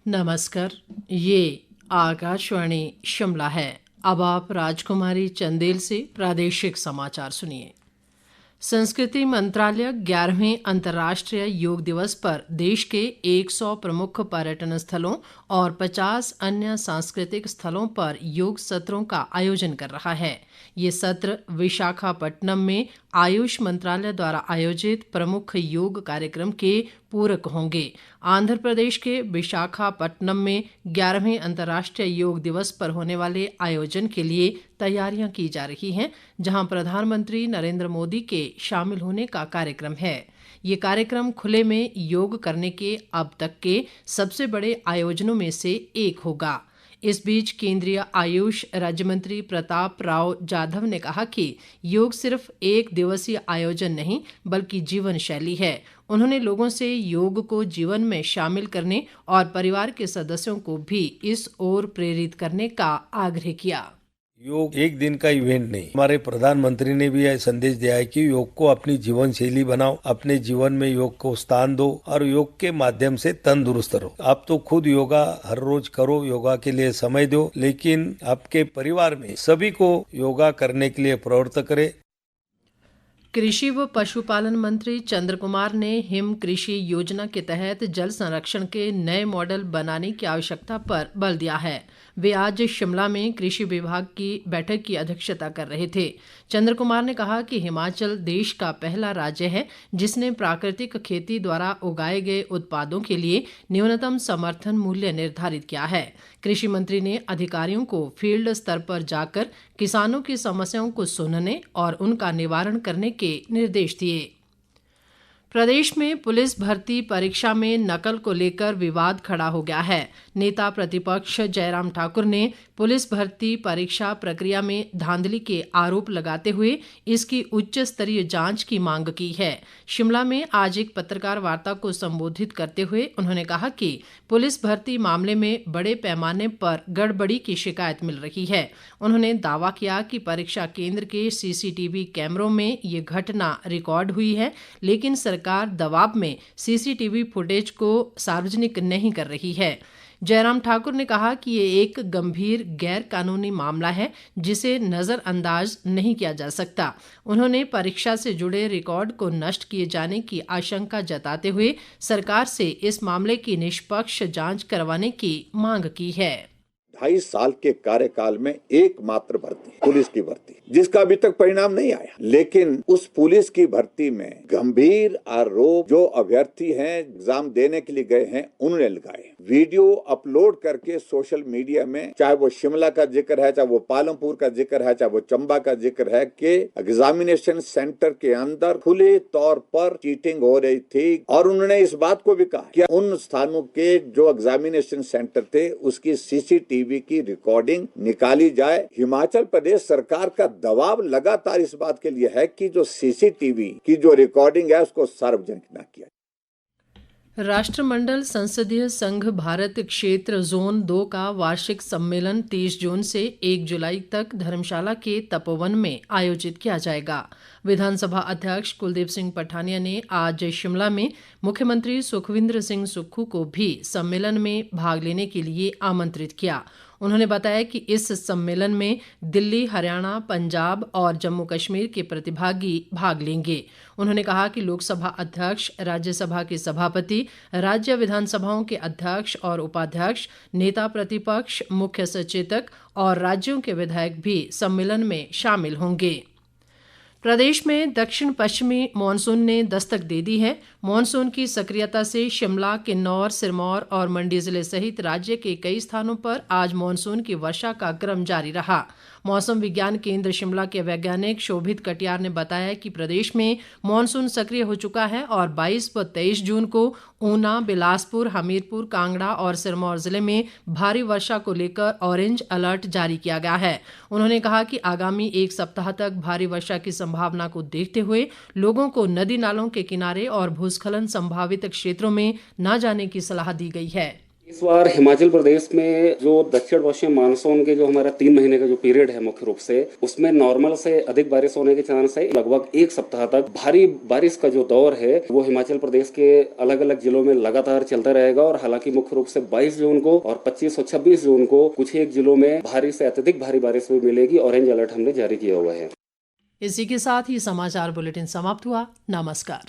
नमस्कार। ये आकाशवाणी शिमला है। अब आप राजकुमारी चंदेल से प्रादेशिक समाचार सुनिए। संस्कृति मंत्रालय 11वें अंतर्राष्ट्रीय योग दिवस पर देश के 100 प्रमुख पर्यटन स्थलों और 50 अन्य सांस्कृतिक स्थलों पर योग सत्रों का आयोजन कर रहा है। ये सत्र विशाखापट्टनम में आयुष मंत्रालय द्वारा आयोजित प्रमुख योग कार्यक्रम के पूरक होंगे। आंध्र प्रदेश के विशाखापट्टनम में 11वें अंतर्राष्ट्रीय योग दिवस पर होने वाले आयोजन के लिए तैयारियां की जा रही हैं, जहां प्रधानमंत्री नरेंद्र मोदी के शामिल होने का कार्यक्रम है। ये कार्यक्रम खुले में योग करने के अब तक के सबसे बड़े आयोजनों में से एक होगा। इस बीच केंद्रीय आयुष राज्य मंत्री प्रताप राव जाधव ने कहा कि योग सिर्फ एक दिवसीय आयोजन नहीं बल्कि जीवन शैली है। उन्होंने लोगों से योग को जीवन में शामिल करने और परिवार के सदस्यों को भी इस ओर प्रेरित करने का आग्रह किया। योग एक दिन का इवेंट नहीं। हमारे प्रधानमंत्री ने भी यह संदेश दिया है कि योग को अपनी जीवन शैली बनाओ, अपने जीवन में योग को स्थान दो और योग के माध्यम से तंदुरुस्त रहो। आप तो खुद योगा हर रोज करो, योगा के लिए समय दो, लेकिन आपके परिवार में सभी को योगा करने के लिए प्रवृत्त करें। कृषि व पशुपालन मंत्री चंद्र कुमार ने हिम कृषि योजना के तहत जल संरक्षण के नए मॉडल बनाने की आवश्यकता पर बल दिया है। वे आज शिमला में कृषि विभाग की बैठक की अध्यक्षता कर रहे थे। चंद्र कुमार ने कहा कि हिमाचल देश का पहला राज्य है जिसने प्राकृतिक खेती द्वारा उगाए गए उत्पादों के लिए न्यूनतम समर्थन मूल्य निर्धारित किया है। कृषि मंत्री ने अधिकारियों को फील्ड स्तर पर जाकर किसानों की समस्याओं को सुनने और उनका निवारण करने के निर्देश दिए। प्रदेश में पुलिस भर्ती परीक्षा में नकल को लेकर विवाद खड़ा हो गया है। नेता प्रतिपक्ष जयराम ठाकुर ने पुलिस भर्ती परीक्षा प्रक्रिया में धांधली के आरोप लगाते हुए इसकी उच्च स्तरीय जांच की मांग की है। शिमला में आज एक पत्रकार वार्ता को संबोधित करते हुए उन्होंने कहा कि पुलिस भर्ती मामले में बड़े पैमाने पर गड़बड़ी की शिकायत मिल रही है। उन्होंने दावा किया कि परीक्षा केंद्र के सीसीटीवी कैमरों में ये घटना रिकॉर्ड हुई है, लेकिन सरकार दबाव में सीसीटीवी फुटेज को सार्वजनिक नहीं कर रही है। जयराम ठाकुर ने कहा कि ये एक गंभीर गैर कानूनी मामला है जिसे नजरअंदाज नहीं किया जा सकता। उन्होंने परीक्षा से जुड़े रिकॉर्ड को नष्ट किए जाने की आशंका जताते हुए सरकार से इस मामले की निष्पक्ष जांच करवाने की मांग की है। 2.5 साल के कार्यकाल में एकमात्र भर्ती पुलिस की भर्ती जिसका अभी तक परिणाम नहीं आया, लेकिन उस पुलिस की भर्ती में गंभीर आरोप जो अभ्यर्थी हैं एग्जाम देने के लिए गए हैं उन्होंने लगाए। वीडियो अपलोड करके सोशल मीडिया में, चाहे वो शिमला का जिक्र है, चाहे वो पालमपुर का जिक्र है, चाहे वो चंबा का जिक्र है, कि एग्जामिनेशन सेंटर के अंदर खुले तौर पर चीटिंग हो रही थी। और उन्होंने इस बात को भी कहा कि उन स्थानों के जो एग्जामिनेशन सेंटर थे उसकी सीसीटीवी की रिकॉर्डिंग निकाली जाए। हिमाचल प्रदेश सरकार का दबाव लगातार इस बात के लिए है कि जो सीसीटीवी की जो रिकॉर्डिंग है उसको सार्वजनिक न किया। राष्ट्रमंडल संसदीय संघ भारत क्षेत्र जोन 2 का वार्षिक सम्मेलन 30 जून से 1 जुलाई तक धर्मशाला के तपोवन में आयोजित किया जाएगा। विधानसभा अध्यक्ष कुलदीप सिंह पठानिया ने आज शिमला में मुख्यमंत्री सुखविंदर सिंह सुक्खू को भी सम्मेलन में भाग लेने के लिए आमंत्रित किया। उन्होंने बताया कि इस सम्मेलन में दिल्ली, हरियाणा, पंजाब और जम्मू कश्मीर के प्रतिभागी भाग लेंगे। उन्होंने कहा कि लोकसभा अध्यक्ष, राज्यसभा के सभापति, राज्य विधानसभाओं के अध्यक्ष और उपाध्यक्ष, नेता प्रतिपक्ष, मुख्य सचेतक और राज्यों के विधायक भी सम्मेलन में शामिल होंगे। प्रदेश में दक्षिण पश्चिमी मानसून ने दस्तक दे दी है। मानसून की सक्रियता से शिमला, किन्नौर, सिरमौर और मंडी जिले सहित राज्य के कई स्थानों पर आज मानसून की वर्षा का क्रम जारी रहा। मौसम विज्ञान केंद्र शिमला के वैज्ञानिक शोभित कटियार ने बताया कि प्रदेश में मानसून सक्रिय हो चुका है और 22 व 23 जून को ऊना, बिलासपुर, हमीरपुर, कांगड़ा और सिरमौर जिले में भारी वर्षा को लेकर ऑरेंज अलर्ट जारी किया गया है। उन्होंने कहा कि आगामी एक सप्ताह तक भारी वर्षा की संभावना को देखते हुए लोगों को नदी नालों के किनारे और भूस्खलन संभावित क्षेत्रों में न जाने की सलाह दी गई है। इस बार हिमाचल प्रदेश में जो दक्षिण पश्चिम मानसून के जो हमारा 3 महीने का जो पीरियड है मुख्य रूप से, उसमें नॉर्मल से अधिक बारिश होने के चांस है। लगभग 1 सप्ताह तक भारी बारिश का जो दौर है वो हिमाचल प्रदेश के अलग अलग जिलों में लगातार चलता रहेगा। और हालांकि मुख्य रूप से 22 जून को और 25 और 26 जून को कुछ एक जिलों में भारी से अत्यधिक भारी बारिश भी मिलेगी। ऑरेंज अलर्ट हमने जारी किया हुआ है। इसी के साथ ही समाचार बुलेटिन समाप्त हुआ। नमस्कार।